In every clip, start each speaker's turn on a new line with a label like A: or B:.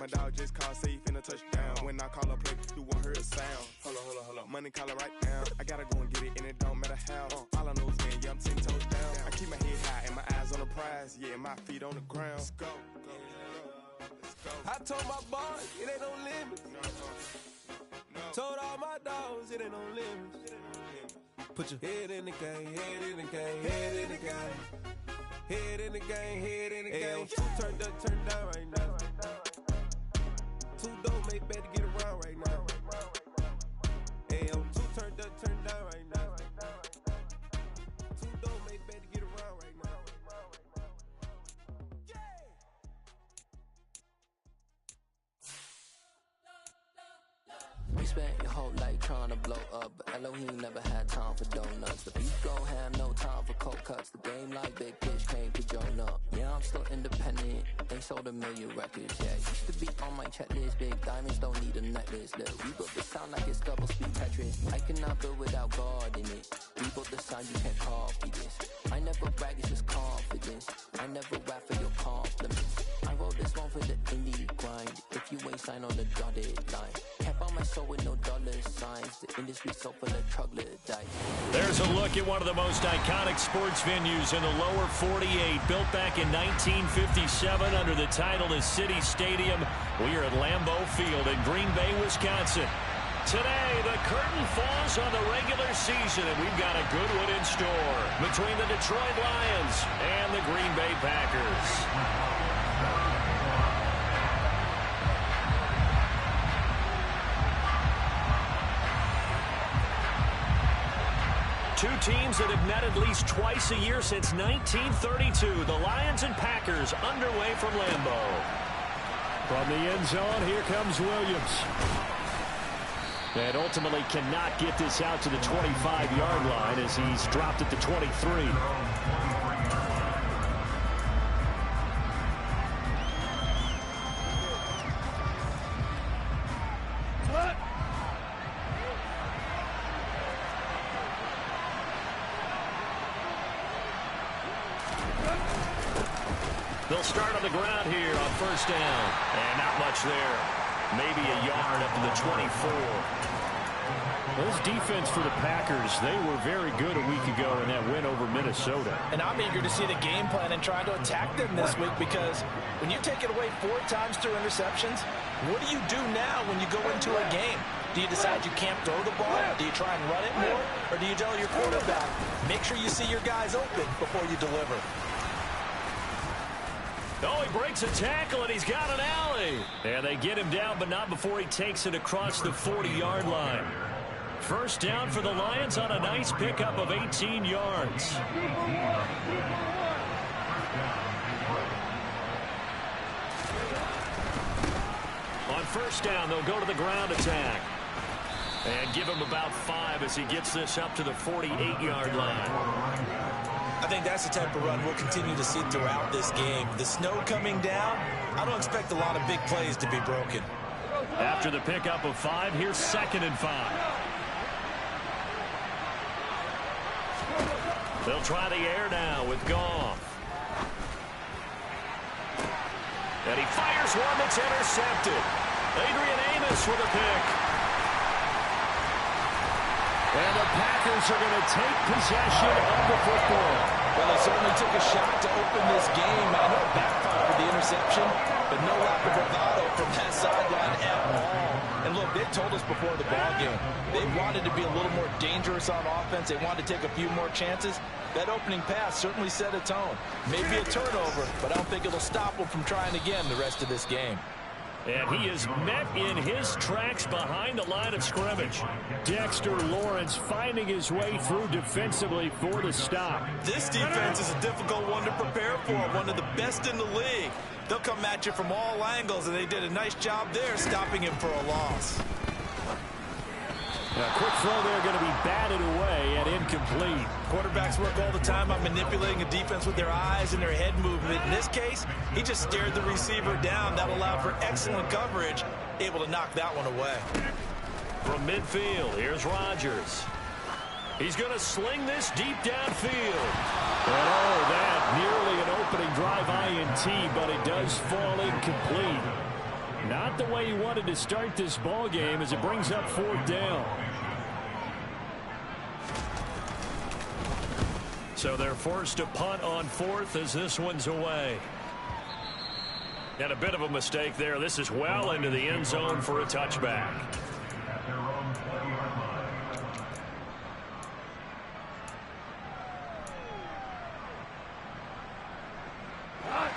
A: My dog just called safe in a touchdown. When I call a play, you won't hear a sound. Hold up. Money call it right now. I gotta go and get it, and it don't matter how. All I know is win, yeah, I'm 10 toes down. I keep my head high and my eyes on the prize. Yeah, my feet on the ground. Let's go.
B: I told my boss, it ain't no limits. Told all my dogs, it ain't no limits. Put your head in the game, head in the game, head in the game. Head in the game, head in the game. Two turned up, turned down right now. Two don't make bad to get around right now. Hey, two turned up, turned down right now. Two don't make bad to get around right now.
C: You spent your whole life trying to blow up, but Elohim never had time for donuts. The beef don't have no time for cold cuts. The game like Big Pitch came to Jonah. Yeah, I'm still independent. They sold 1 million records. Yeah, used to be on my checklist. Big diamonds don't need a necklace. Look, we built the sound like it's double speed Tetris. I cannot build without God in it. We built the sound, you can't copy this. I never brag, it's just confidence. I never rap for your compliments. I wrote this one for the indie grind. If you ain't signed on the dotted line, kept on my soul with no dollar signs. The industry so full of troglodytes.
D: There's a look at one of the most iconic sports venues in the lower 48. Built back in 1957 under the title of City Stadium. We are at Lambeau Field in Green Bay, Wisconsin. Today, the curtain falls on the regular season, and we've got a good one in store between the Detroit Lions and the Green Bay Packers. Two teams that have met at least twice a year since 1932. The Lions and Packers underway from Lambeau.
E: From the end zone, here comes Williams.
D: And ultimately cannot get this out to the 25-yard line as he's dropped at the 23. They'll start on the ground here on first down. And not much there. Maybe a yard up to the 24.
E: This defense for the Packers, they were very good a week ago in that win over Minnesota.
F: And I'm eager to see the game plan and try to attack them this week, because when you take it away 4 times through interceptions, what do you do now when you go into a game? Do you decide you can't throw the ball? Do you try and run it more? Or do you tell your quarterback, make sure you see your guys open before you deliver?
D: Oh, he breaks a tackle, and he's got an alley. And they get him down, but not before he takes it across the 40-yard line. First down for the Lions on a nice pickup of 18 yards. On first down, they'll go to the ground attack. And give him about 5 as he gets this up to the 48-yard line.
F: I think that's the type of run we'll continue to see throughout this game. The snow coming down, I don't expect a lot of big plays to be broken.
D: After the pickup of 5, here's 2nd and 5. They'll try the air now with Goff. And he fires one that's intercepted. Adrian Amos with a pick. And the Packers are going to take possession of the football.
F: Well, they certainly took a shot to open this game. I know it backfired with the interception, but no lack of bravado from that sideline at all. And look, they told us before the ball game, they wanted to be a little more dangerous on offense. They wanted to take a few more chances. That opening pass certainly set a tone. Maybe a turnover, but I don't think it'll stop them from trying again the rest of this game.
D: And he is met in his tracks behind the line of scrimmage.
E: Dexter Lawrence finding his way through defensively for the stop.
F: This defense is a difficult one to prepare for, one of the best in the league. They'll come at you from all angles, and they did a nice job there stopping him for a loss.
E: A quick throw there going to be batted away and incomplete.
F: Quarterbacks work all the time on manipulating a defense with their eyes and their head movement. In this case, he just stared the receiver down. That allowed for excellent coverage, able to knock that one away.
D: From midfield, here's Rodgers. He's going to sling this deep downfield.
E: And oh, that nearly an opening drive INT, but it does fall incomplete. Not the way he wanted to start this ball game as it brings up 4th down.
D: So they're forced to punt on 4th as this one's away. And a bit of a mistake there. This is well into the end zone for a touchback.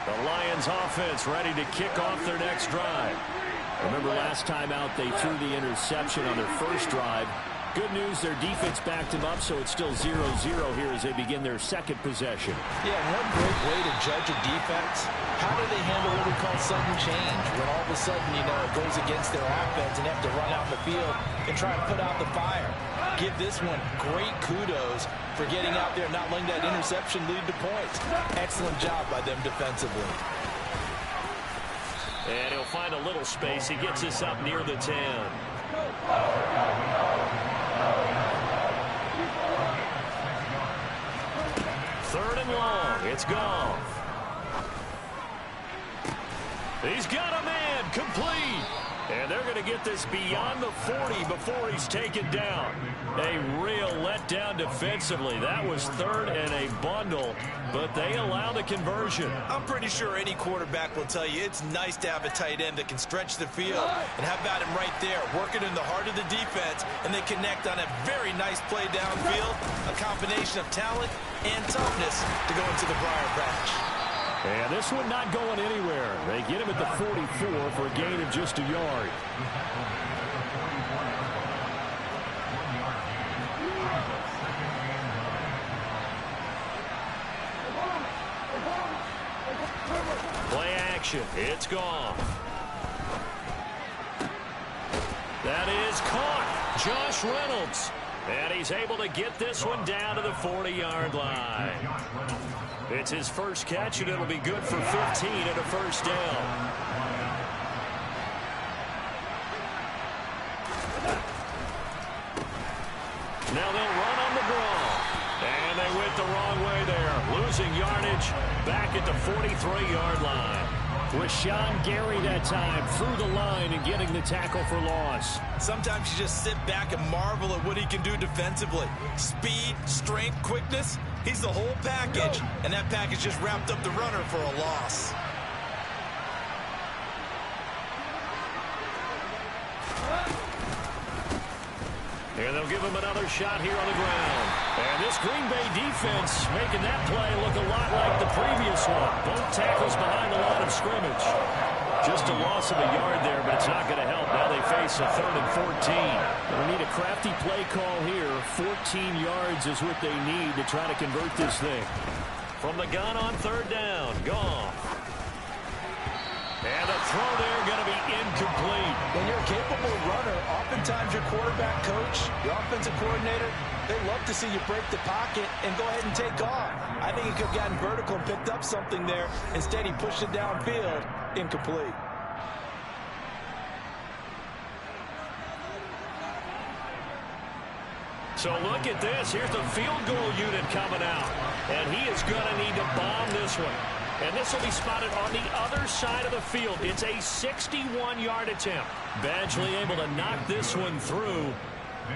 D: The Lions offense ready to kick off their next drive. Remember last time out they threw the interception on their first drive. Good news, their defense backed him up, so it's still 0-0 here as they begin their second possession.
F: Yeah, one great way to judge a defense. How do they handle what we call sudden change? When all of a sudden, you know, it goes against their offense and they have to run out in the field and try and put out the fire. Give this one great kudos for getting out there and not letting that interception lead to points. Excellent job by them defensively.
D: And he'll find a little space. He gets us up near the 10. Third and long. It's gone. He's got a man complete. And they're going to get this beyond the 40 before he's taken down. A real letdown defensively. That was 3rd and a bundle, but they allow the conversion.
F: I'm pretty sure any quarterback will tell you it's nice to have a tight end that can stretch the field. And how about him right there, working in the heart of the defense, and they connect on a very nice play downfield, a combination of talent and toughness to go into the briar patch.
E: And this one not going anywhere. They get him at the 44 for a gain of just a yard.
D: Play action. It's gone. That is caught. Josh Reynolds. And he's able to get this one down to the 40-yard line. It's his first catch, and it'll be good for 15 and a first down. Now they'll run on the draw. And they went the wrong way there. Losing yardage back at the 43-yard line.
E: Rashawn Gary that time through the line and getting the tackle for loss.
F: Sometimes you just sit back and marvel at what he can do defensively. Speed, strength, quickness. He's the whole package, and that package just wrapped up the runner for a loss.
D: And they'll give him another shot here on the ground. And this Green Bay defense making that play look a lot like the previous one. Both tackles behind the line of scrimmage. Just a loss of a yard there, but it's not going to help. Now they face a 3rd and 14.
E: They'll need a crafty play call here. 14 yards is what they need to try to convert this thing.
D: From the gun on 3rd down. Gone. And the throw there going to be incomplete.
F: When you're a capable runner, oftentimes your quarterback coach, your offensive coordinator, they love to see you break the pocket and go ahead and take off. I think he could have gotten vertical and picked up something there. Instead, he pushed it downfield. Incomplete.
D: So look at this. Here's the field goal unit coming out. And he is going to need to bomb this one. And this will be spotted on the other side of the field. It's a 61-yard attempt. Badgley able to knock this one through.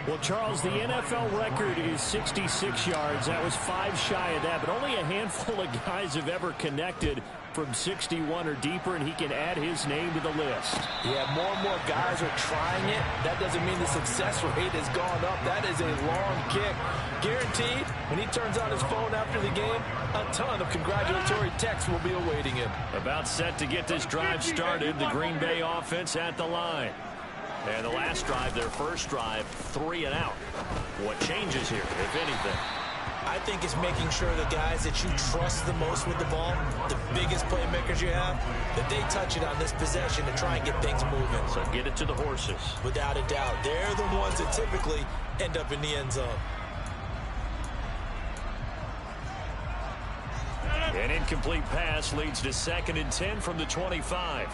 E: Well, Charles, the NFL record is 66 yards. That was 5 shy of that, but only a handful of guys have ever connected from 61 or deeper, and he can add his name to the list.
F: Yeah, more and more guys are trying it. That doesn't mean the success rate has gone up. That is a long kick. Guaranteed, when he turns on his phone after the game, a ton of congratulatory texts will be awaiting him.
D: About set to get this drive started, the Green Bay offense at the line. And the last drive, their first drive, 3 and out. What changes here, if anything?
F: I think it's making sure the guys that you trust the most with the ball, the biggest playmakers you have, that they touch it on this possession to try and get things moving.
D: So get it to the horses.
F: Without a doubt. They're the ones that typically end up in the end zone.
D: An incomplete pass leads to 2nd and 10 from the 25.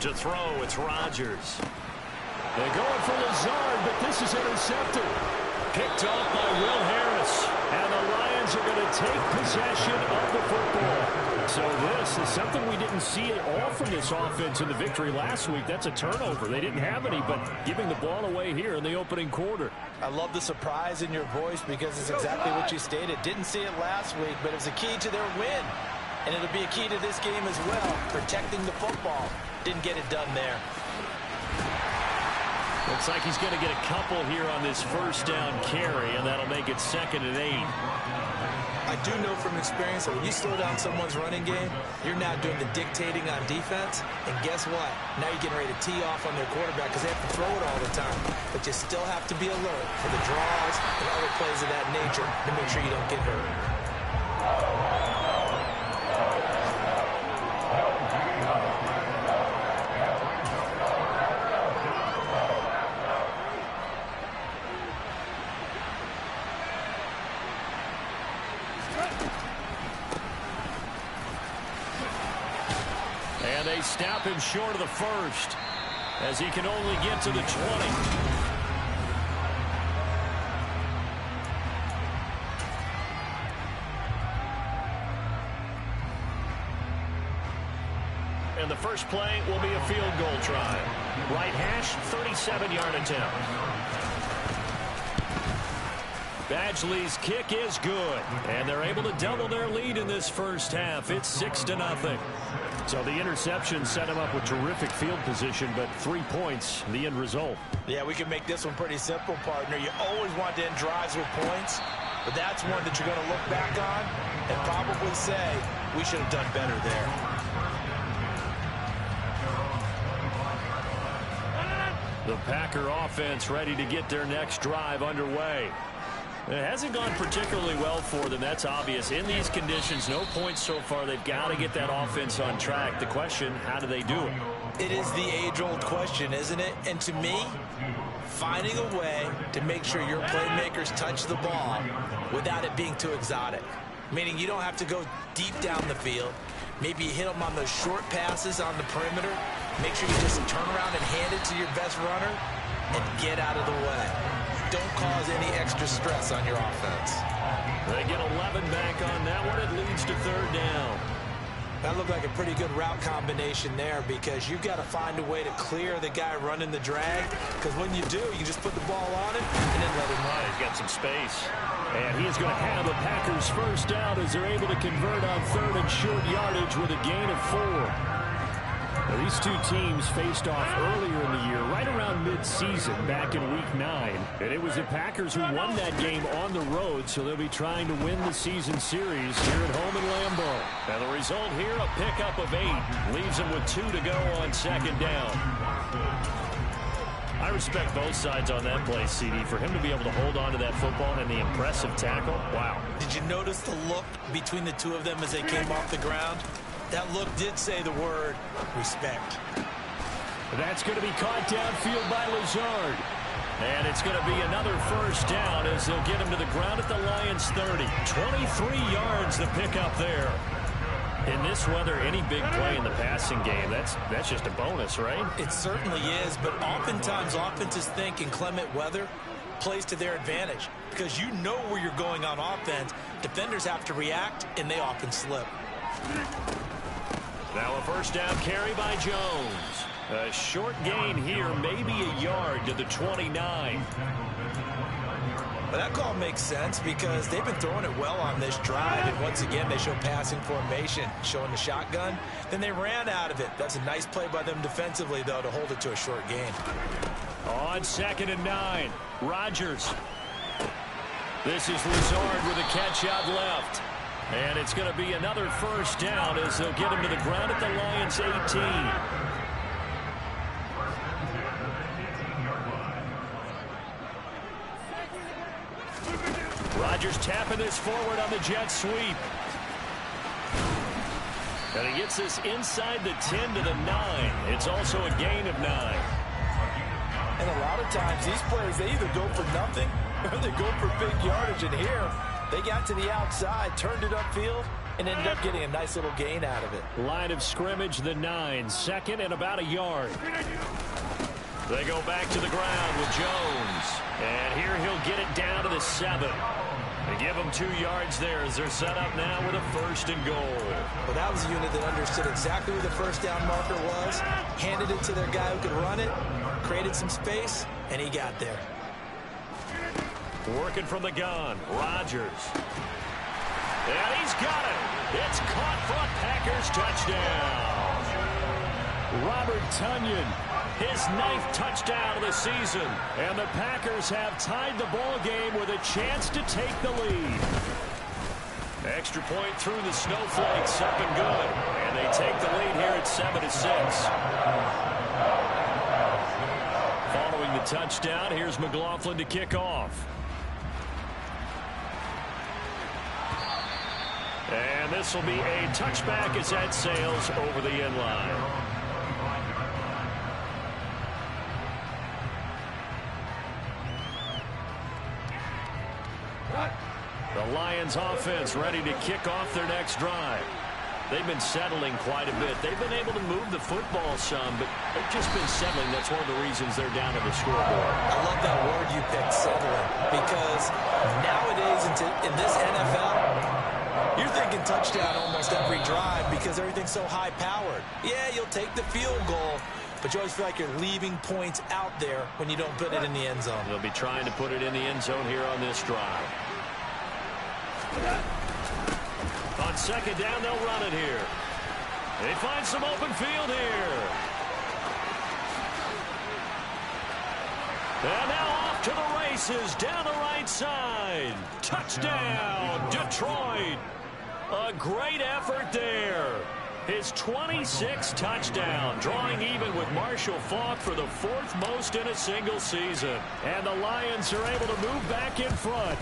D: To throw, it's Rodgers.
E: They're going for Lazard, but this is intercepted.
D: Picked off by Will Harris.
E: And the Lions are going to take possession of the football. So this is something we didn't see at all from this offense in the victory last week. That's a turnover. They didn't have any, but giving the ball away here in the opening quarter.
F: I love the surprise in your voice because it's exactly what you stated. Didn't see it last week, but it was a key to their win. And it'll be a key to this game as well, protecting the football. Didn't get it done there.
D: Looks like he's going to get a couple here on this first down carry, and that'll make it 2nd and 8.
F: I do know from experience that when you slow down someone's running game, you're now doing the dictating on defense. And guess what? Now you're getting ready to tee off on their quarterback because they have to throw it all the time. But you still have to be alert for the draws and other plays of that nature to make sure you don't get hurt.
D: And they stop him short of the first as he can only get to the 20. And the first play will be a field goal try. Right hash, 37-yard attempt. Badgley's kick is good. And they're able to double their lead in this first half. It's 6-0.
E: So the interception set him up with terrific field position, but 3 points, the end result.
F: Yeah, we can make this one pretty simple, partner. You always want to end drives with points, but that's one that you're going to look back on and probably say, we should have done better there.
D: The Packer offense ready to get their next drive underway. It hasn't gone particularly well for them. That's obvious. In these conditions, no points so far. They've got to get that offense on track. The question, how do they do it?
F: It is the age-old question, isn't it? And to me, finding a way to make sure your playmakers touch the ball without it being too exotic. Meaning you don't have to go deep down the field. Maybe you hit them on those short passes on the perimeter. Make sure you just turn around and hand it to your best runner and get out of the way. Don't cause any extra stress on your offense.
D: They get 11 back on that one. It leads to 3rd down.
F: That looked like a pretty good route combination there because you've got to find a way to clear the guy running the drag, because when you do, you just put the ball on him and then let him run.
D: He's got some space.
E: And he is going to have the Packers first down as they're able to convert on 3rd and short yardage with a gain of 4. Now, these two teams faced off earlier in the year, right around mid-season, back in Week 9. And it was the Packers who won that game on the road, so they'll be trying to win the season series here at home in Lambeau.
D: And the result here, a pickup of 8. Leaves them with 2 to go on 2nd down. I respect both sides on that play, CD. For him to be able to hold on to that football and the impressive tackle, wow.
F: Did you notice the look between the two of them as they came off the ground? That look did say the word respect.
E: That's going to be caught downfield by Lazard.
D: And it's going to be another first down as they'll get him to the ground at the Lions' 30. 23 yards the pickup there. In this weather, any big play in the passing game, that's just a bonus, right?
F: It certainly is, but oftentimes offenses think in clement weather plays to their advantage because you know where you're going on offense. Defenders have to react, and they often slip.
D: Now a first down carry by Jones. A short gain here, maybe a yard to the 29.
F: But that call makes sense because they've been throwing it well on this drive. And once again, they show passing formation, showing the shotgun. Then they ran out of it. That's a nice play by them defensively, though, to hold it to a short gain.
D: On 2nd and 9, Rodgers. This is Lazard with a catch out left. And it's going to be another first down as they'll get him to the ground at the Lions' 18. Rodgers tapping this forward on the jet sweep. And he gets this inside the 10 to the 9. It's also a gain of 9.
F: And a lot of times these plays, they either go for nothing or they go for big yardage. And here, they got to the outside, turned it upfield, and ended up getting a nice little gain out of it.
E: Line of scrimmage, the 9, 2nd and about a yard.
D: They go back to the ground with Jones. And here he'll get it down to the 7. They give them 2 yards there as they're set up now with a 1st and goal.
F: Well, that was a unit that understood exactly where the first down marker was, handed it to their guy who could run it, created some space, and he got there.
D: Working from the gun, Rodgers. And he's got it. It's caught for a Packers touchdown.
E: Robert Tonyan,
D: his 9th touchdown of the season.
E: And the Packers have tied the ball game with a chance to take the lead.
D: Extra point through the snowflakes, up and good. And they take the lead here at 7-6. Following the touchdown, here's McLaughlin to kick off. And this will be a touchback as that sails over the end line. The Lions offense ready to kick off their next drive. They've been settling quite a bit. They've been able to move the football some, but they've just been settling. That's one of the reasons they're down on the scoreboard.
F: I love that word you picked, settling, because nowadays in this NFL, you're thinking touchdown almost every drive because everything's so high-powered. Yeah, you'll take the field goal, but you always feel like you're leaving points out there when you don't put it in the end zone.
D: They'll be trying to put it in the end zone here on this drive. On 2nd down, they'll run it here. They find some open field here. And now off to the races down the right side. Touchdown, Detroit. A great effort there. His 26th touchdown, drawing even with Marshall Faulk for the 4th most in a single season.
E: And the Lions are able to move back in front.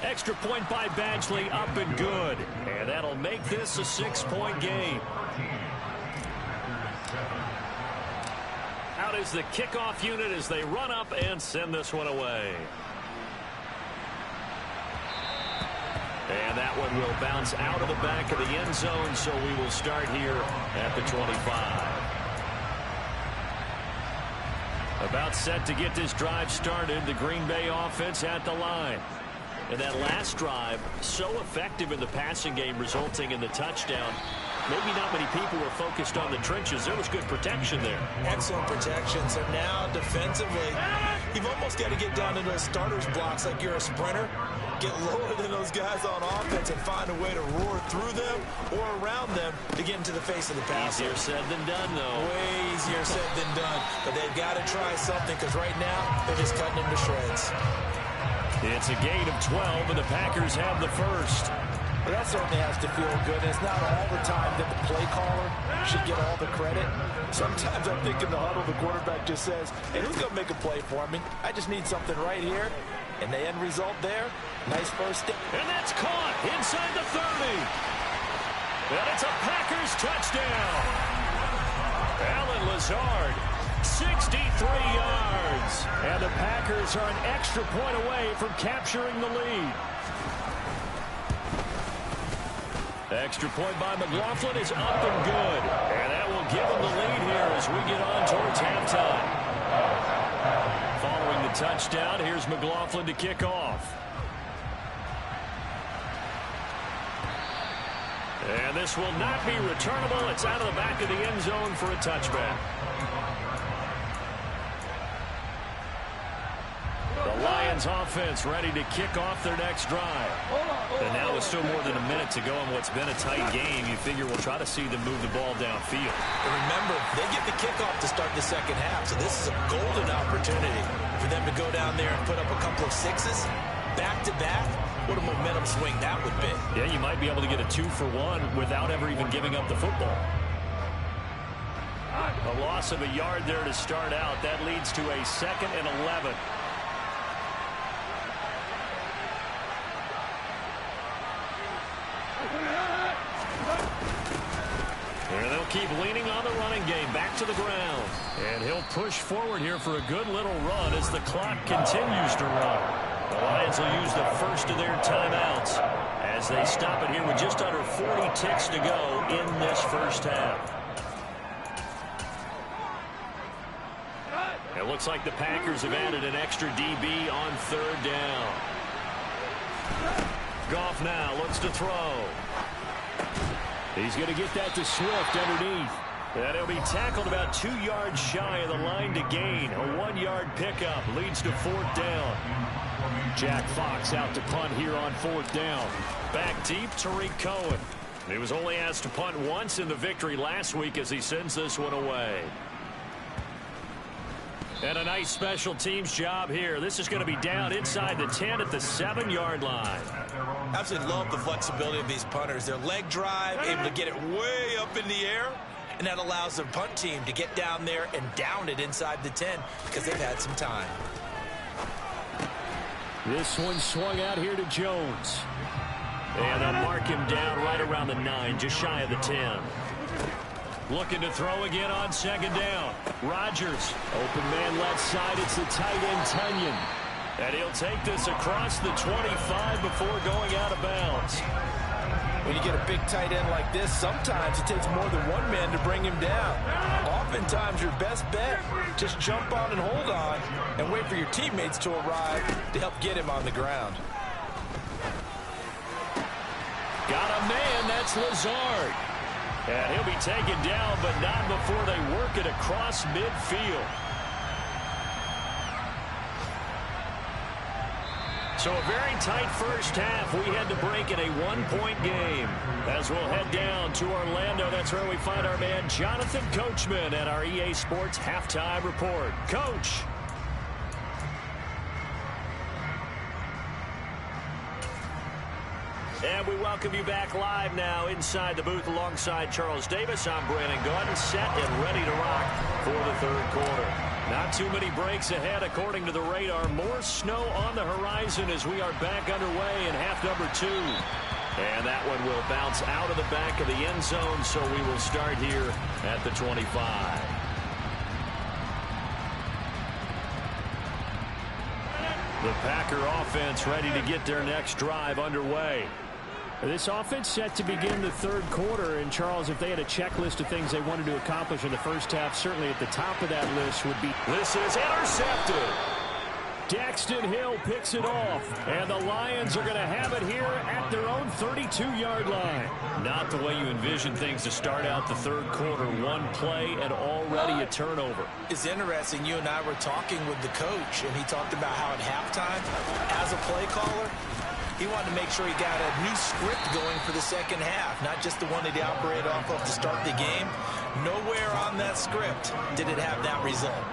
D: Extra point by Badgley, up and good. And that'll make this a 6-point game. Out is the kickoff unit as they run up and send this one away. And that one will bounce out of the back of the end zone, so we will start here at the 25. About set to get this drive started, the Green Bay offense at the line. And that last drive, so effective in the passing game, resulting in the touchdown. Maybe not many people were focused on the trenches. There was good protection there.
F: Excellent protection. So now defensively, you've almost got to get down to those starters blocks like you're a sprinter. Get lower than those guys on offense and find a way to roar through them or around them to get into the face of the passer.
D: Easier said than done, though.
F: Way easier said than done. But they've got to try something because right now they're just cutting them to shreds.
D: It's a gain of 12, and the Packers have the first.
F: Well, that certainly has to feel good. And it's not all the time that the play caller should get all the credit. Sometimes I think in the huddle, the quarterback just says, hey, who's going to make a play for me? I just need something right here. And the end result there, nice first step.
D: And that's caught inside the 30. And it's a Packers touchdown. Alan Lazard, 63 yards.
E: And the Packers are an extra point away from capturing the lead.
D: Extra point by McLaughlin is up and good. And that will give them the lead here as we get on towards halftime. Following the touchdown, here's McLaughlin to kick off. And this will not be returnable. It's out of the back of the end zone for a touchback. The Lions offense ready to kick off their next drive. And now with still more than a minute to go in what's been a tight game, you figure we'll try to see them move the ball downfield.
F: And remember, they get the kickoff to start the second half, so this is a golden opportunity for them to go down there and put up a couple of sixes back-to-back. What a momentum swing that would be.
D: Yeah, you might be able to get a 2-for-1 without ever even giving up the football. A loss of a yard there to start out. That leads to a 2nd and 11. And they'll keep leaning on the running game back to the ground. And he'll push forward here for a good little run as the clock continues to run. The Lions will use the first of their timeouts as they stop it here with just under 40 ticks to go in this first half. It looks like the Packers have added an extra DB on 3rd down. Goff now looks to throw.
E: He's going to get that to Swift underneath.
D: And he'll be tackled about 2 yards shy of the line to gain. A 1-yard pickup leads to 4th down.
E: Jack Fox out to punt here on 4th down.
D: Back deep, Tariq Cohen. He was only asked to punt once in the victory last week as he sends this one away. And a nice special teams job here. This is going to be down inside the 10 at the 7-yard line.
F: Absolutely love the flexibility of these punters. Their leg drive, able to get it way up in the air, and that allows the punt team to get down there and down it inside the 10 because they've had some time.
E: This one swung out here to Jones.
D: And they'll mark him down right around the 9, just shy of the 10. Looking to throw again on 2nd down. Rodgers.
E: Open man left side. It's the tight end, Tunyon.
D: And he'll take this across the 25 before going out of bounds.
F: When you get a big tight end like this, sometimes it takes more than one man to bring him down. Oftentimes, your best bet, just jump on and hold on and wait for your teammates to arrive to help get him on the ground.
D: Got a man, that's Lazard. And he'll be taken down, but not before they work it across midfield. So a very tight first half. We had to break in a 1-point game. As we'll head down to Orlando, that's where we find our man Jonathan Coachman at our EA Sports Halftime Report. Coach. And we welcome you back live now inside the booth alongside Charles Davis. I'm Brandon Gaudin, set and ready to rock for the 3rd quarter. Not too many breaks ahead according to the radar. More snow on the horizon as we are back underway in half number 2. And that one will bounce out of the back of the end zone, so we will start here at the 25. The Packer offense ready to get their next drive underway.
E: This offense set to begin the 3rd quarter, and Charles, if they had a checklist of things they wanted to accomplish in the first half, certainly at the top of that list would be...
D: This is intercepted.
E: Daxton Hill picks it off, and the Lions are going to have it here at their own 32-yard line.
D: Not the way you envision things to start out the 3rd quarter. One play and already a turnover.
F: It's interesting. You and I were talking with the coach, and he talked about how at halftime, as a play caller, he wanted to make sure he got a new script going for the 2nd half, not just the one that he operated off of to start the game. Nowhere on that script did it have that result.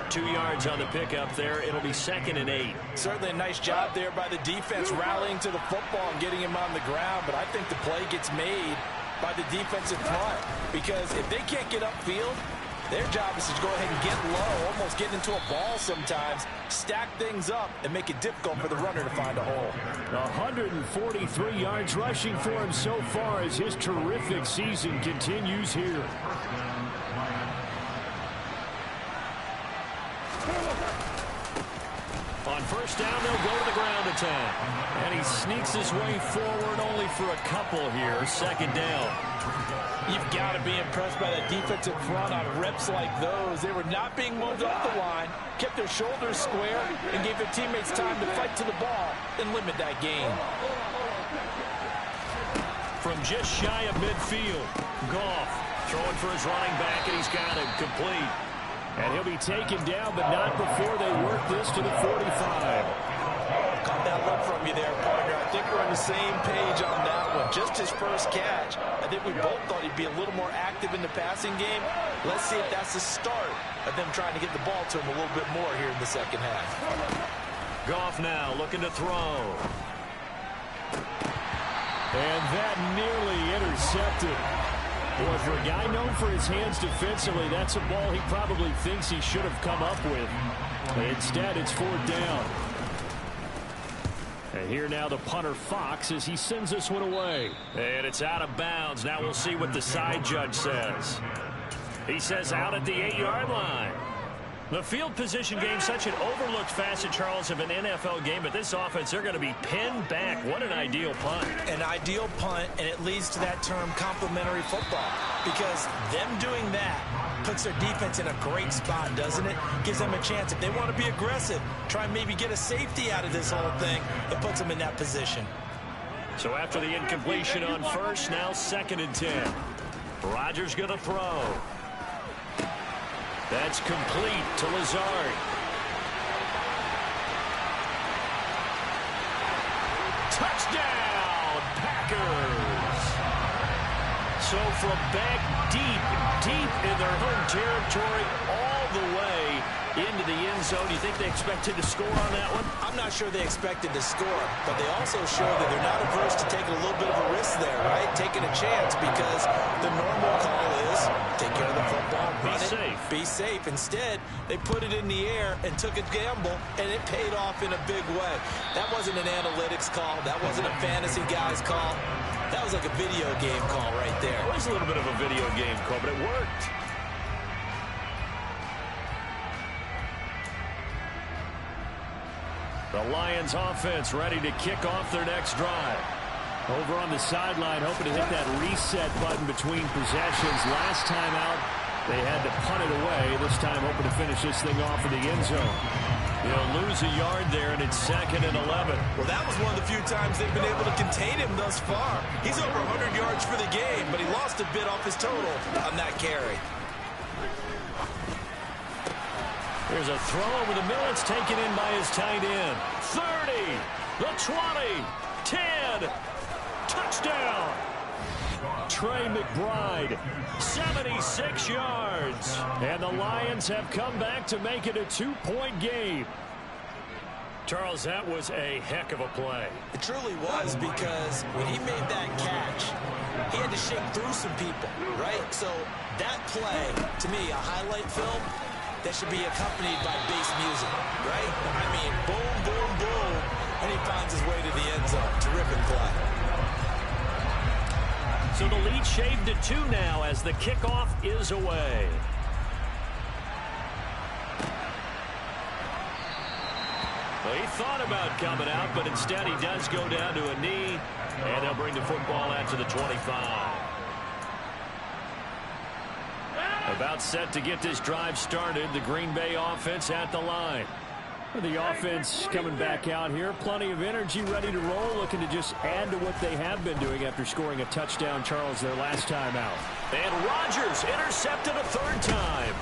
D: 2 yards on the pickup there. It'll be 2nd and 8.
F: Certainly a nice job there by the defense rallying to the football and getting him on the ground, but I think the play gets made by the defensive front because if they can't get upfield, their job is to go ahead and get low, almost get into a ball sometimes, stack things up, and make it difficult for the runner to find a hole.
E: 143 yards rushing for him so far as his terrific season continues here.
D: On 1st down, they'll go to the ground attack. And he sneaks his way forward only for a couple here. 2nd down.
F: You've got to be impressed by the defensive front on reps like those. They were not being moved off the line, kept their shoulders square, and gave their teammates time to fight to the ball and limit that gain.
D: From just shy of midfield, Goff throwing for his running back, and he's got it complete.
E: And he'll be taken down, but not before they work this to the 45.
F: Caught that look from you there, partner. I think we're on the same page on that one. Just his first catch. I think we both thought he'd be a little more active in the passing game. Let's see if that's the start of them trying to get the ball to him a little bit more here in the 2nd half.
D: Goff now looking to throw.
E: And that nearly intercepted. Boy, for a guy known for his hands defensively, that's a ball he probably thinks he should have come up with. Instead, it's 4th down. And here now the punter Fox as he sends this one away.
D: And it's out of bounds. Now we'll see what the side judge says. He says out at the 8-yard line. The field position game, such an overlooked facet, Charles, of an NFL game. But this offense, they're going to be pinned back. What an ideal punt.
F: An ideal punt, and it leads to that term complementary football. Because them doing that puts their defense in a great spot, doesn't it? Gives them a chance. If they want to be aggressive, try and maybe get a safety out of this whole thing, it puts them in that position.
D: So after the incompletion on first, now 2nd and 10. Rodgers going to throw. That's complete to Lazard. Touchdown, Packers. So from back deep in their home territory, all the way into the end zone. Do you think they expected to score on that one?
F: I'm not sure they expected to score, but they also show that they're not averse to taking a little bit of a risk there, right? Taking a chance, because the normal call is take care of the football, run it, be safe. Instead, they put it in the air and took a gamble, and it paid off in a big way. That wasn't an analytics call. That wasn't a fantasy guy's call. That was like a video game call right there.
D: It was a little bit of a video game call, but it worked. The Lions offense ready to kick off their next drive.
E: Over on the sideline, hoping to hit that reset button between possessions. Last time out, they had to punt it away. This time, hoping to finish this thing off in the end zone.
D: They'll lose a yard there, and it's 2nd and 11.
F: Well, that was one of the few times they've been able to contain him thus far. He's over 100 yards for the game, but he lost a bit off his total on that carry.
D: There's a throw over the middle. It's taken in by his tight end. 30, the 20, 10, touchdown. Trey McBride, 76 yards. And the Lions have come back to make it a 2-point game. Charles, that was a heck of a play.
F: It truly was, because when he made that catch, he had to shake through some people, right? So that play, to me, a highlight film that should be accompanied by bass music, right? I mean, boom, boom, boom, and he finds his way to the end zone. Terrific play.
D: So the lead shaved to 2 now as the kickoff is away. Well, he thought about coming out, but instead he does go down to a knee, and they'll bring the football out to the 25. About set to get this drive started. The Green Bay offense at the line. The offense coming back out here. Plenty of energy, ready to roll. Looking to just add to what they have been doing after scoring a touchdown, Charles, their last time out. And Rodgers intercepted a 3rd time.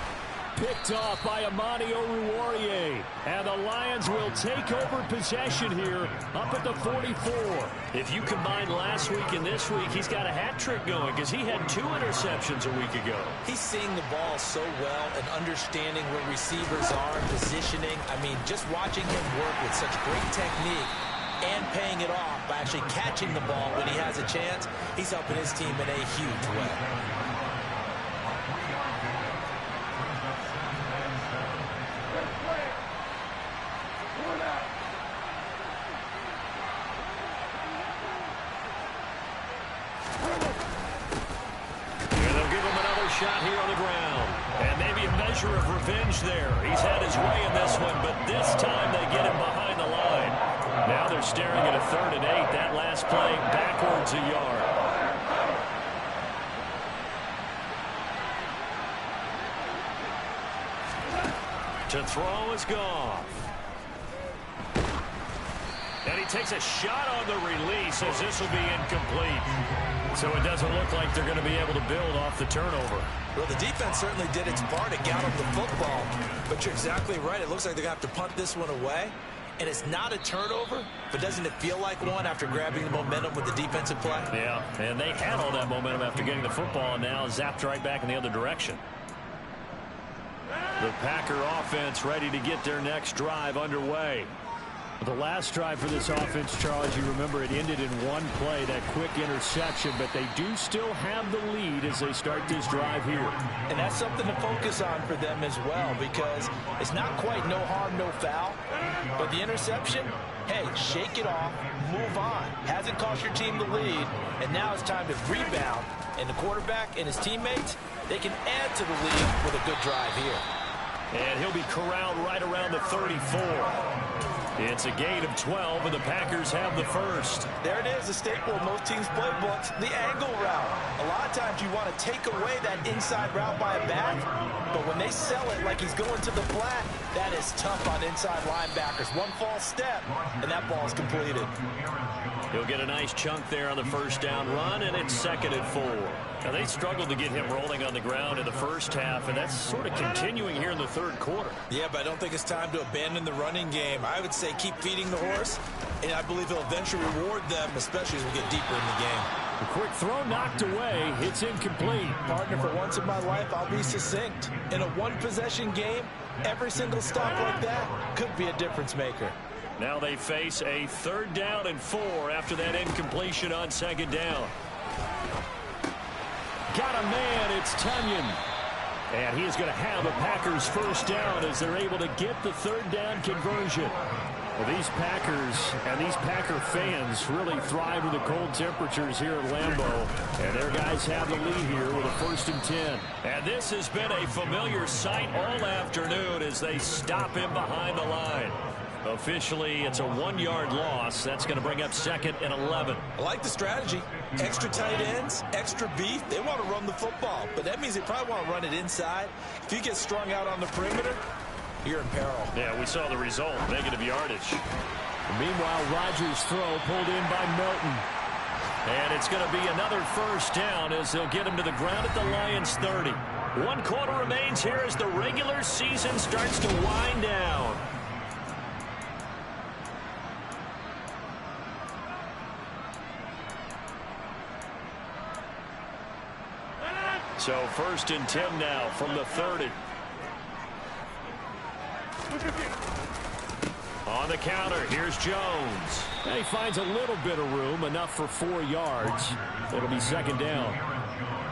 D: Picked off by Amani Oruwariye. And the Lions will take over possession here up at the 44. If you combine last week and this week, he's got a hat trick going, because he had 2 interceptions a week ago.
F: He's seeing the ball so well and understanding where receivers are, positioning. I mean, just watching him work with such great technique and paying it off by actually catching the ball when he has a chance, he's helping his team in a huge way.
D: Shot here on the ground. And maybe a measure of revenge there. He's had his way in this one, but this time they get him behind the line. Now they're staring at a 3rd and 8. That last play backwards a yard. To throw is Goff. And he takes a shot on the release, as this will be incomplete. So it doesn't look like they're going to be able to build off the turnover.
F: Well, the defense certainly did its part to gallop the football. But you're exactly right. It looks like they're going to have to punt this one away. And it's not a turnover, but doesn't it feel like one after grabbing the momentum with the defensive play?
D: Yeah, and they had all that momentum after getting the football, and now zapped right back in the other direction. The Packer offense ready to get their next drive underway.
E: The last drive for this offense, Charles, you remember it ended in one play, that quick interception, but they do still have the lead as they start this drive here.
F: And that's something to focus on for them as well, because it's not quite no harm, no foul, but the interception, hey, shake it off, move on. Hasn't cost your team the lead, and now it's time to rebound. And the quarterback and his teammates, they can add to the lead with a good drive here.
D: And he'll be corralled right around the 34. It's a gain of 12, and the Packers have the first.
F: There it is, a staple of most teams' playbooks, the angle route. A lot of sometimes you want to take away that inside route by a back, but when they sell it like he's going to the flat, that is tough on inside linebackers. One false step, and that ball is completed.
D: He'll get a nice chunk there on the first down run, and it's 2nd and 4. Now, they struggled to get him rolling on the ground in the first half, and that's sort of continuing here in the third quarter.
F: Yeah, but I don't think it's time to abandon the running game. I would say keep feeding the horse, and I believe he'll eventually reward them, especially as we get deeper in the game.
E: The quick throw knocked away. It's incomplete.
F: Partner, for once in my life, I'll be succinct. In a one-possession game, every single stop like that could be a difference maker.
D: Now they face a 3rd down and 4 after that incompletion on 2nd down.
E: Got a man. It's Tunyon. And he is going to have a Packers first down as they're able to get the 3rd down conversion. Well, these Packers and these Packer fans really thrive in the cold temperatures here at Lambeau. And their guys have the lead here with a 1st and 10.
D: And this has been a familiar sight all afternoon as they stop him behind the line. Officially, it's a 1-yard loss. That's going to bring up 2nd and 11.
F: I like the strategy. Extra tight ends, extra beef. They want to run the football, but that means they probably want to run it inside. If you get strung out on the perimeter, you're in peril.
D: Yeah, we saw the result, negative yardage.
E: Meanwhile, Rodgers' throw pulled in by Melton.
D: And it's going to be another first down as they'll get him to the ground at the Lions' 30. 1 quarter remains here as the regular season starts to wind down. So 1st and 10 now from the 30. On the counter, here's Jones.
E: He finds a little bit of room, enough for 4 yards. It'll be 2nd down.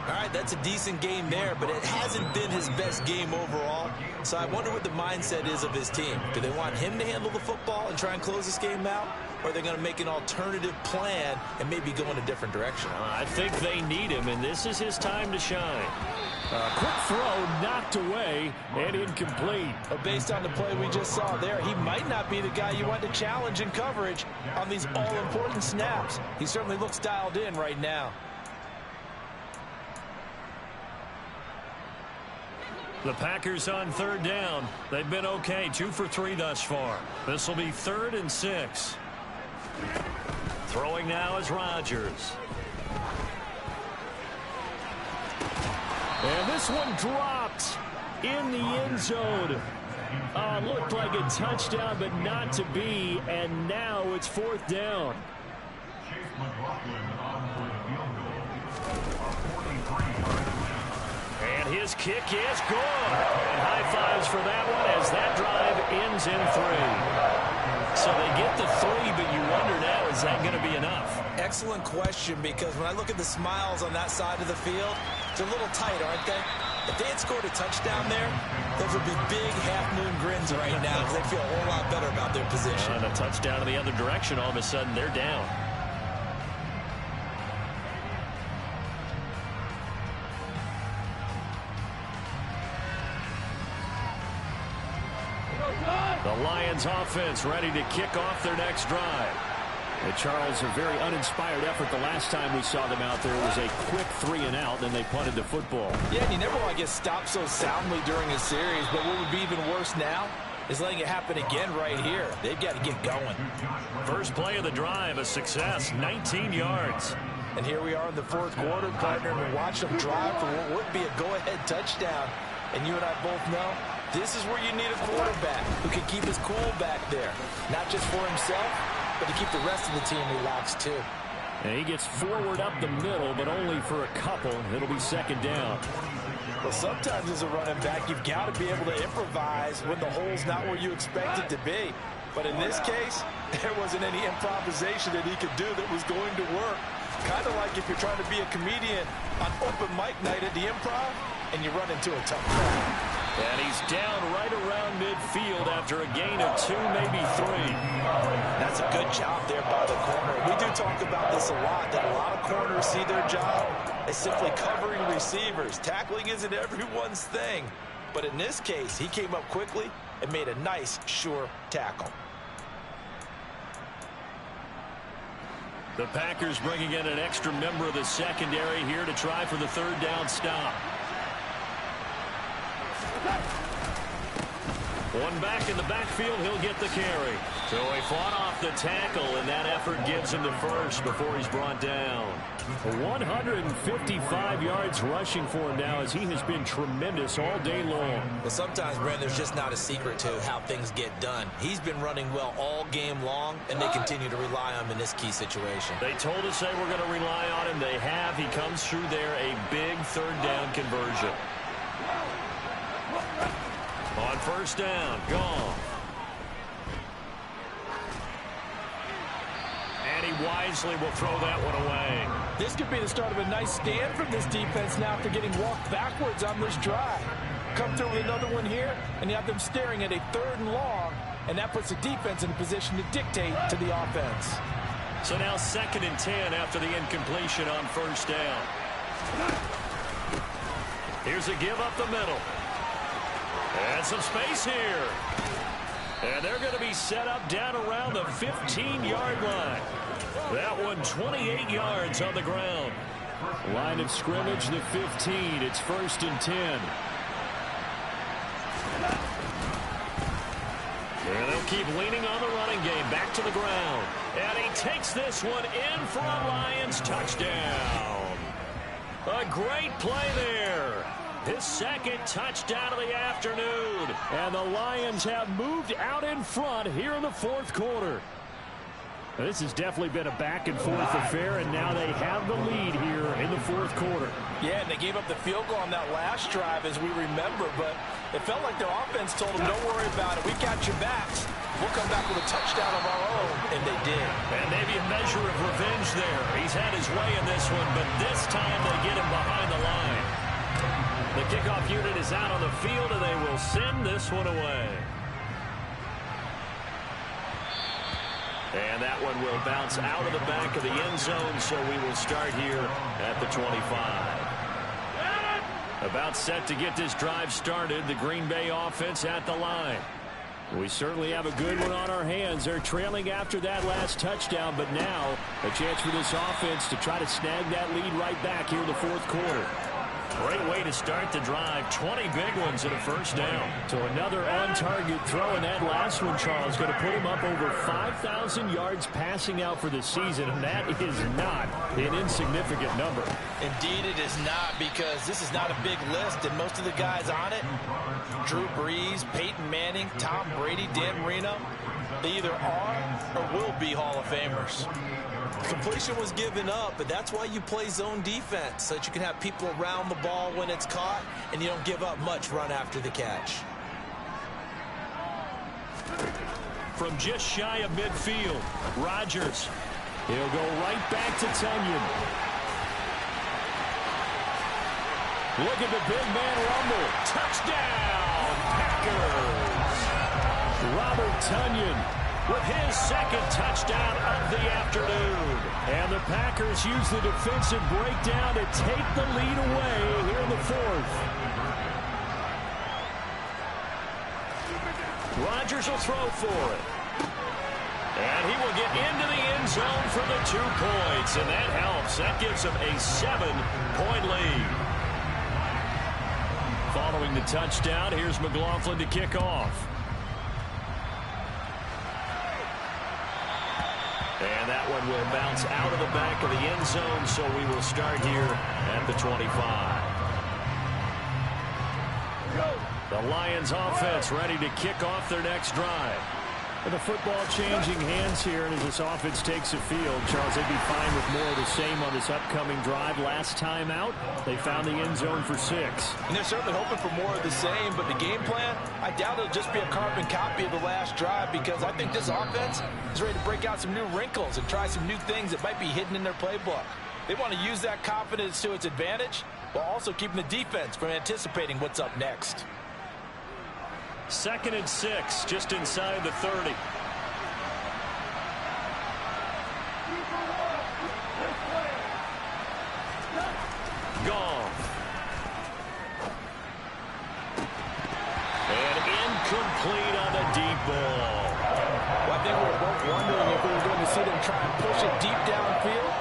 F: All right, that's a decent game there, but it hasn't been his best game overall. So I wonder what the mindset is of his team. Do they want him to handle the football and try and close this game out? Or are they going to make an alternative plan and maybe go in a different direction?
D: I think they need him, and this is his time to shine.
E: Quick throw knocked away and incomplete.
F: But based on the play we just saw there, he might not be the guy you want to challenge in coverage on these all-important snaps. He certainly looks dialed in right now.
D: The Packers on 3rd down. They've been okay, 2 for 3 thus far. This will be 3rd and 6. Throwing now is Rodgers.
E: And this one dropped in the end zone. Looked like a touchdown, but not to be. And now it's 4th down.
D: And his kick is good. And high fives for that one as that drive ends in 3. So they get the 3, but you wonder now, is that going to be enough?
F: Excellent question, because when I look at the smiles on that side of the field, they're a little tight, aren't they? If they had scored a touchdown there, those would be big half-moon grins right now because they feel a whole lot better about their position.
D: And a touchdown in the other direction, all of a sudden they're down. The Lions offense ready to kick off their next drive.
E: And Charles, a very uninspired effort the last time we saw them out there. It was a quick 3 and out, then they punted the football.
F: Yeah, and you never want to get stopped so soundly during a series, but what would be even worse now is letting it happen again right here. They've got to get going.
D: First play of the drive, a success, 19 yards.
F: And here we are in the 4th quarter, partner, and we watch them drive for what would be a go-ahead touchdown. And you and I both know this is where you need a quarterback who can keep his cool back there. Not just for himself, but to keep the rest of the team relaxed too.
E: And he gets forward up the middle, but only for a couple. It'll be 2nd down.
F: Well, sometimes as a running back, you've got to be able to improvise when the hole's not where you expect it to be. But in this case, there wasn't any improvisation that he could do that was going to work. Kind of like if you're trying to be a comedian on open mic night at the Improv and you run into a tough crowd.
D: And he's down right around midfield after a gain of 2, maybe 3.
F: That's a good job there by the corner. We do talk about this a lot, that a lot of corners see their job as simply covering receivers. Tackling isn't everyone's thing. But in this case, he came up quickly and made a nice, sure tackle.
D: The Packers bringing in an extra member of the secondary here to try for the third down stop. One back in the backfield, he'll get the carry. So he fought off the tackle, and that effort gives him the first before he's brought down.
E: 155 yards rushing for him now as he has been tremendous all day long.
F: Well, sometimes, Brent, there's just not a secret to how things get done. He's been running well all game long, and they continue to rely on him in this key situation.
D: They told us they were going to rely on him. They have. He comes through there, a big third down conversion. On first down, gone. And he wisely will throw that one away.
G: This could be the start of a nice stand from this defense now after getting walked backwards on this drive. Come through with another one here, and you have them staring at a 3rd and long, and that puts the defense in a position to dictate to the offense.
D: So now 2nd and 10 after the incompletion on first down. Here's a give up the middle. And some space here. And they're going to be set up down around the 15-yard line. That one 28 yards on the ground.
E: Line of scrimmage, the 15. It's 1st and 10.
D: And they'll keep leaning on the running game. Back to the ground. And he takes this one in for a Lions touchdown. A great play there. His 2nd touchdown of the afternoon.
E: And the Lions have moved out in front here in the 4th quarter. This has definitely been a back-and-forth affair, and now they have the lead here in the 4th quarter.
G: Yeah, and they gave up the field goal on that last drive, as we remember, but it felt like their offense told them, don't worry about it. We got your backs. We'll come back with a touchdown of our own, and they did.
D: And maybe a measure of revenge there. He's had his way in this one, but this time they get him behind the line. The kickoff unit is out on the field, and they will send this one away. And that one will bounce out of the back of the end zone, so we will start here at the 25. About set to get this drive started, the Green Bay offense at the line. We certainly have a good one on our hands. They're trailing after that last touchdown, but now a chance for this offense to try to snag that lead right back here in the 4th quarter. Great way to start the drive. 20 big ones and a first down.
E: So another on-target throw, and that last one, Charles, going to put him up over 5,000 yards passing out for the season, and that is not an insignificant number.
G: Indeed it is not, because this is not a big list, and most of the guys on it, Drew Brees, Peyton Manning, Tom Brady, Dan Marino, they either are or will be Hall of Famers.
F: Completion was given up, but that's why you play zone defense, so that you can have people around the ball when it's caught, and you don't give up much run after the catch.
D: From just shy of midfield, Rodgers.
E: He'll go right back to Tunyon. Look at the big man rumble. Touchdown, Packers. Robert Tunyon with his 2nd touchdown of the afternoon. And the Packers use the defensive breakdown to take the lead away here in the 4th.
D: Rodgers will throw for it. And he will get into the end zone for the 2 points. And that helps. That gives him a 7-point lead. Following the touchdown, here's McLaughlin to kick off. And that one will bounce out of the back of the end zone, so we will start here at the 25. The Lions offense ready to kick off their next drive.
E: And the football changing hands here, and as this offense takes the field, Charles, they'd be fine with more of the same on this upcoming drive. Last time out, they found the end zone for 6.
G: And they're certainly hoping for more of the same, but the game plan, I doubt it'll just be a carbon copy of the last drive, because I think this offense is ready to break out some new wrinkles and try some new things that might be hidden in their playbook. They want to use that confidence to its advantage, while also keeping the defense from anticipating what's up next.
D: 2nd and 6, just inside the 30. Gone. And incomplete on the deep ball.
G: think we were both wondering if we were going to see them try and push it deep downfield,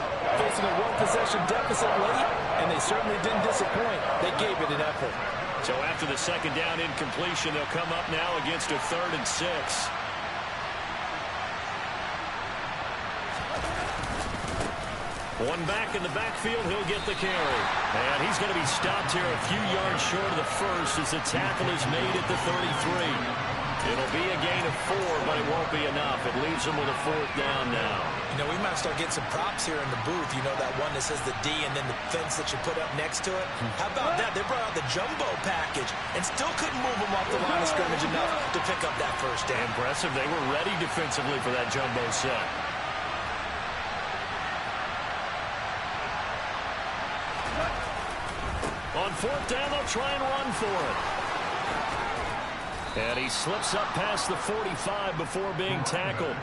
G: facing a one-possession deficit late, and they certainly didn't disappoint. They gave it an effort.
D: So after the second down incompletion, they'll come up now against a 3rd and 6. One back in the backfield, he'll get the carry. And he's going to be stopped here a few yards short of the first as the tackle is made at the 33. It'll be a gain of 4, but it won't be enough. It leaves them with a 4th down now.
F: You know, we might start getting some props here in the booth. You know, that one that says the D and then the fence that you put up next to it? How about that? They brought out the jumbo package and still couldn't move them off the line of scrimmage enough to pick up that first down.
D: Impressive. They were ready defensively for that jumbo set. On 4th down, they'll try and run for it. And he slips up past the 45 before being tackled.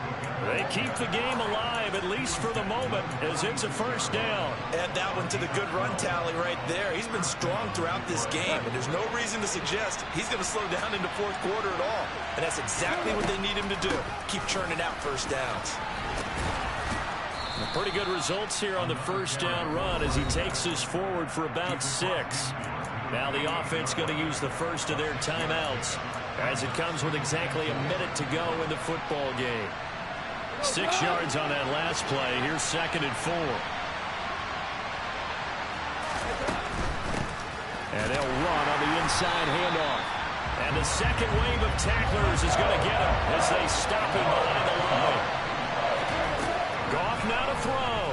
D: They keep the game alive, at least for the moment, as it's a 1st down.
F: Add that one to the good run tally right there. He's been strong throughout this game, and there's no reason to suggest he's going to slow down into 4th quarter at all. And that's exactly what they need him to do. Keep churning out 1st downs.
D: Pretty good results here on the 1st down run as he takes us forward for about 6. Now the offense going to use the first of their timeouts as it comes with exactly a minute to go in the football game. 6 yards on that last play. Here's 2nd and 4. And they'll run on the inside handoff. And the second wave of tacklers is going to get him as they stop him behind the line. Goff now to throw.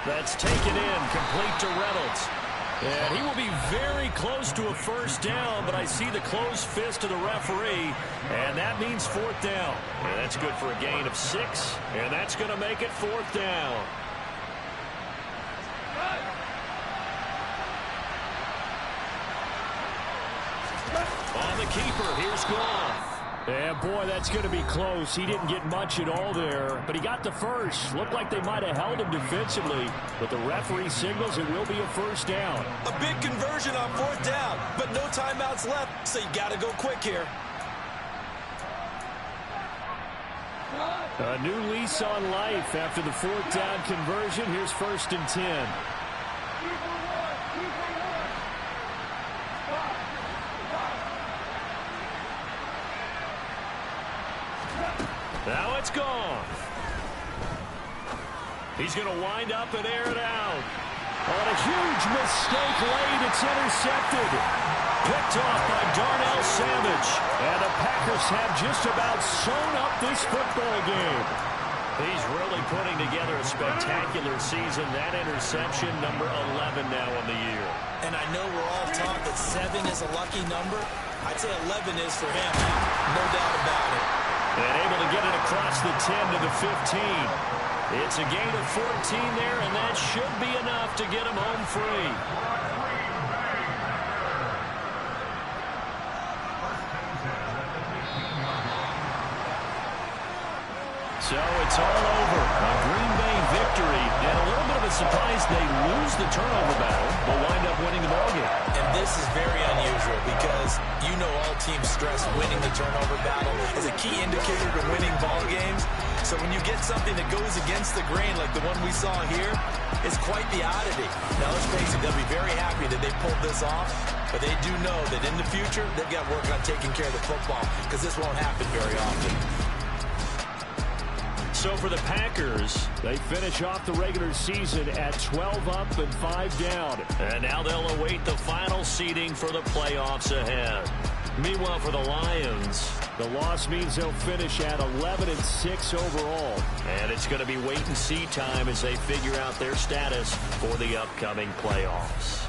D: That's taken in, complete to Reynolds. And he will be very close to a 1st down, but I see the closed fist of the referee, and that means 4th down. And that's good for a gain of 6, and that's going to make it 4th down. On the keeper, here's Goff.
E: Yeah, boy, that's going to be close. He didn't get much at all there, but he got the first. Looked like they might have held him defensively, but the referee signals it will be a 1st down.
F: A big conversion on 4th down, but no timeouts left, so you got to go quick here.
E: A new lease on life after the 4th down conversion. Here's 1st and 10.
D: Now it's gone. He's going to wind up and air it out.
E: On a huge mistake late, it's intercepted. Picked off by Darnell Savage. And the Packers have just about sewn up this football game.
D: He's really putting together a spectacular season. That interception, number 11 now on the year.
F: And I know we're all taught that 7 is a lucky number. I'd say 11 is for him. No doubt about it.
D: And able to get it across the 10 to the 15. It's a gain of 14 there, and that should be enough to get him home free. So it's all over. A Green Bay victory, and a little bit of a surprise they lose the turnover battle, but wind up winning the ballgame.
F: And this is very unusual because you know all teams stress winning the turnover battle as a key indicator to winning ball games. So when you get something that goes against the grain like the one we saw here, it's quite the oddity. Now let's face it, they'll be very happy that they pulled this off, but they do know that in the future they've got to work on taking care of the football because this won't happen very often.
E: So for the Packers, they finish off the regular season at 12 up and 5 down.
D: And now they'll await the final seeding for the playoffs ahead. Meanwhile, for the Lions,
E: the loss means they'll finish at 11-6 overall.
D: And it's going to be wait-and-see time as they figure out their status for the upcoming playoffs.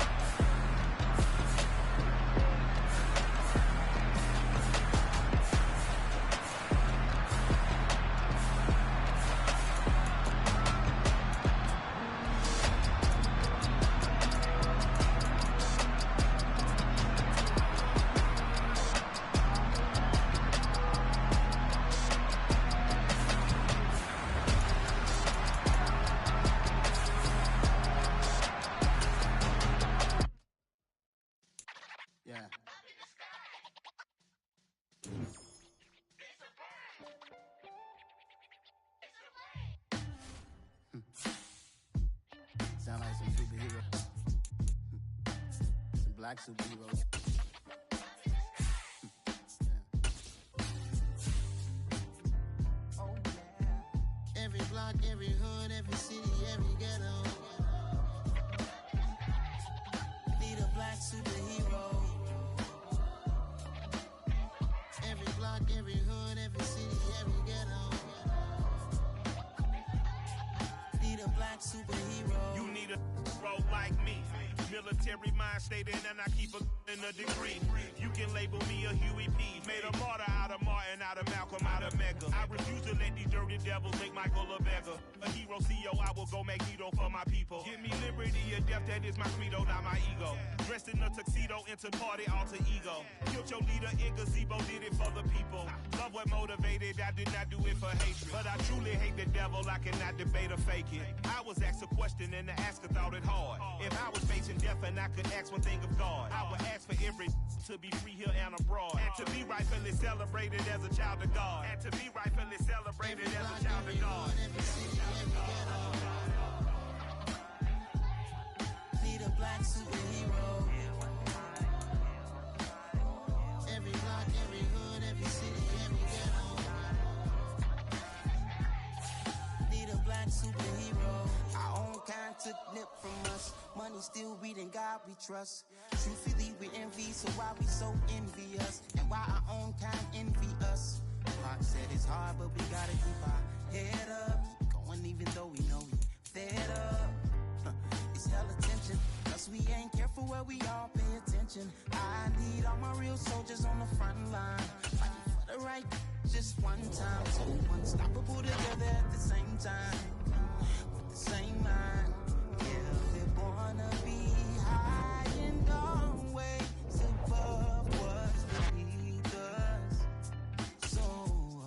H: black superheroes. Oh, yeah. Every block, every hood, every city, every ghetto. Need a black superhero. Every block, every hood, every city, every ghetto. Need a black superhero.
I: You need a role like me. Military mind stated, and I keep a degree. You can label me a Huey P. Made a martyr out of Martin, out of Malcolm, out of Mega. I refuse to let these dirty devils make Michael a beggar. A hero CEO, I will go Magneto for my people. Give me liberty or death, that is my credo, not my ego. Dressed in a tuxedo, into party alter ego. Killed your leader in gazebo, did it for the people. Love what motivated, I did not do it for hatred. But I truly hate the devil, I cannot debate or fake it. I was asked a question and the asker thought it hard. If I was facing death and I could ask one thing of God, I would ask for every to be free here and abroad, and to be rightfully celebrated as a child of God, and to be rightfully celebrated as a child of God.
H: Need a black superhero. Every block, every hood, every city, every ghetto. Need a black superhero. Our own kind took nip from us. Money still reading, God we trust. Truthfully we envy, so why we so envious? And why our own kind envy us? Pac said it's hard, but we gotta keep our head up. Going even though we know we fed up. It's hell attention, plus we ain't careful where we all pay attention. I need all my real soldiers on the front line, fighting for the right just one time. So unstoppable together at the same time, with the same mind. Yeah, we're born to be high and always above what's beneath us. So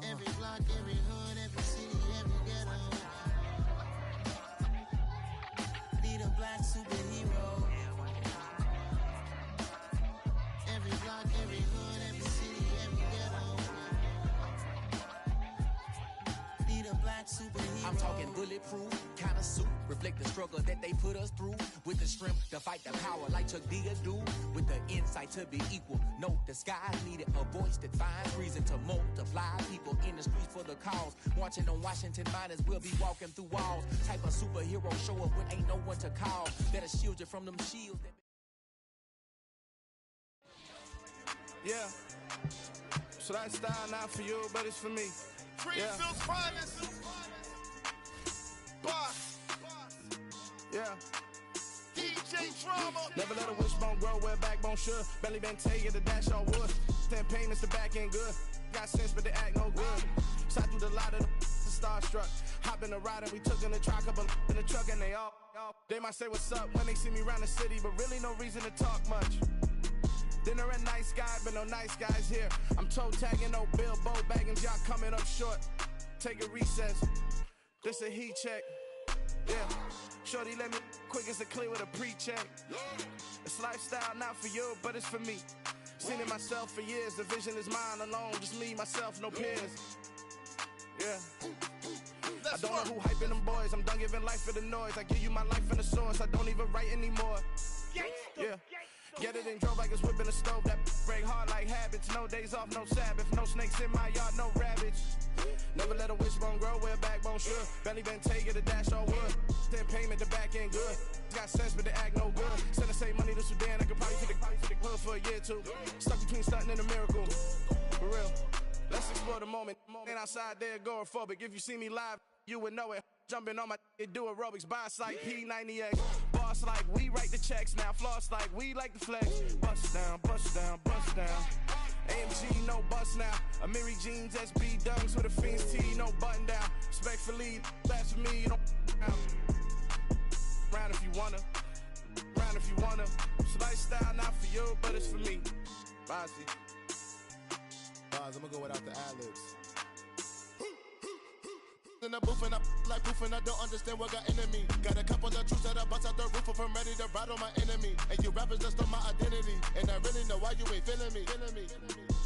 H: every block, every hood, every city, every ghetto. Need a black superhero. Every block, every hood, every city, every ghetto. Need a black superhero.
J: I'm talking bulletproof kind of suit, reflect the struggle that they put us through, with the strength to fight the power like Chuck D do, with the insight to be equal. No disguise needed, a voice that finds reason to multiply. People in the streets for the cause, marching on Washington miners will be walking through walls. Type of superhero show up when ain't no one to call, that'll shield you from them shields that...
A: Yeah, so that style not for you, but it's for me.
I: Greenfield's finest. Boss.
A: Yeah.
I: DJ Drama.
A: Never let a wishbone grow where backbone should. Belly been take it, the dash all wood. 10 payments, the back end good. Got sense, but they act no good. Shot through the lot of the starstruck. Hop in the ride and we took in the truck, up in the truck and they all. They might say what's up when they see me around the city, but really no reason to talk much. Dinner a nice guy, but no nice guys here. I'm toe tagging, no Bilbo Baggins, y'all coming up short. Take a recess. This a heat check. Yeah. Shorty let me quick as a clear with a pre-check. It's lifestyle not for you, but it's for me. Seen it myself for years. The vision is mine alone. Just me, myself, no peers. Yeah. I don't know who hyping them boys. I'm done giving life for the noise. I give you my life in the source. I don't even write anymore. Yeah. Get it and drove like it's whipping a stove. That break hard like habits. No days off, no Sabbath. No snakes in my yard, no rabbits. Never let a wishbone grow where backbone should. Belly been take it, the dash all wood. 10 payment, the back end good. Got sense, but they act no good. Send the same money to Sudan. I could probably take the hood for a year or two. Stuck between stunting and a miracle. For real. Let's explore the moment. Ain't outside there agoraphobic. If you see me live, you would know it. Jumping on my do aerobics, boss like P90X. Boss like we write the checks now. Floss like we like the flex. Bust down, bust down, bust down. AMG, no bust now. Amiri jeans, SB dunks with a Fiends T, no button down. Respectfully, that's for me, you don't round if you wanna. Round if you wanna. It's lifestyle not for you, but it's for me. Bossy.
K: Boz, I'm gonna go without the ad-libs.
A: the booth and I like poof and I don't understand what got into me. Got a couple of troops that I bust out the roof if I'm ready to ride on my enemy. And you rappers just on my identity, and I really know why you ain't feeling me.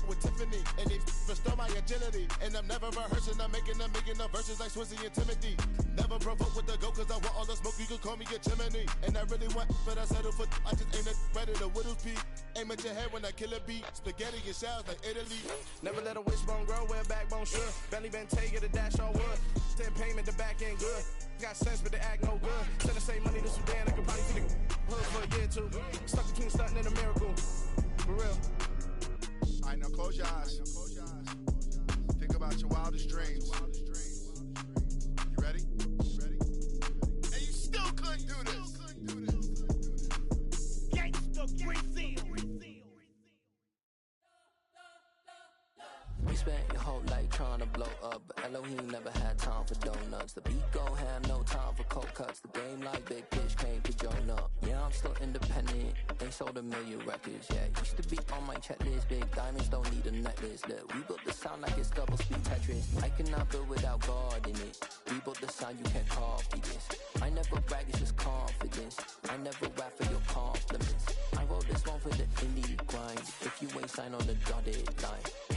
A: With Tiffany, and they restore my agility. And I'm never rehearsing, I'm making a million of verses like Swizzy and Timothy. Never provoke with the go, cause I want all the smoke, you can call me a chimney. And I really want, but I settle for, I just ain't ready to Widow's Peak. Aim at your head when I kill a beat. Spaghetti and shells like Italy.
B: Never let a wishbone grow where a backbone should. Belly been take a dash all wood. Send payment, the back end good. Got sense, but the act no good. Send the same money to Sudan, I could probably see the hood for a year or two. Stuck the king stunting in a miracle. For real.
A: All right, now close your eyes. Think about your wildest dreams. You ready? And you still couldn't do this. Gangsta Brazil.
C: We spent your whole life trying to blow up, but Elohim never had time for donuts. The beat gon' have no time for cold cuts. The game like Big Fish came to join up. Yeah, I'm still independent. They sold 1 million records. Yeah, used to be on my checklist. Big diamonds don't need a necklace. Look, we built the sound like it's double speed Tetris. I cannot build without God in it. We built the sound, you can't copy this. I never brag, it's just confidence. I never rap for your compliments. I wrote this one for the indie grind. If you ain't signed on the dotted line.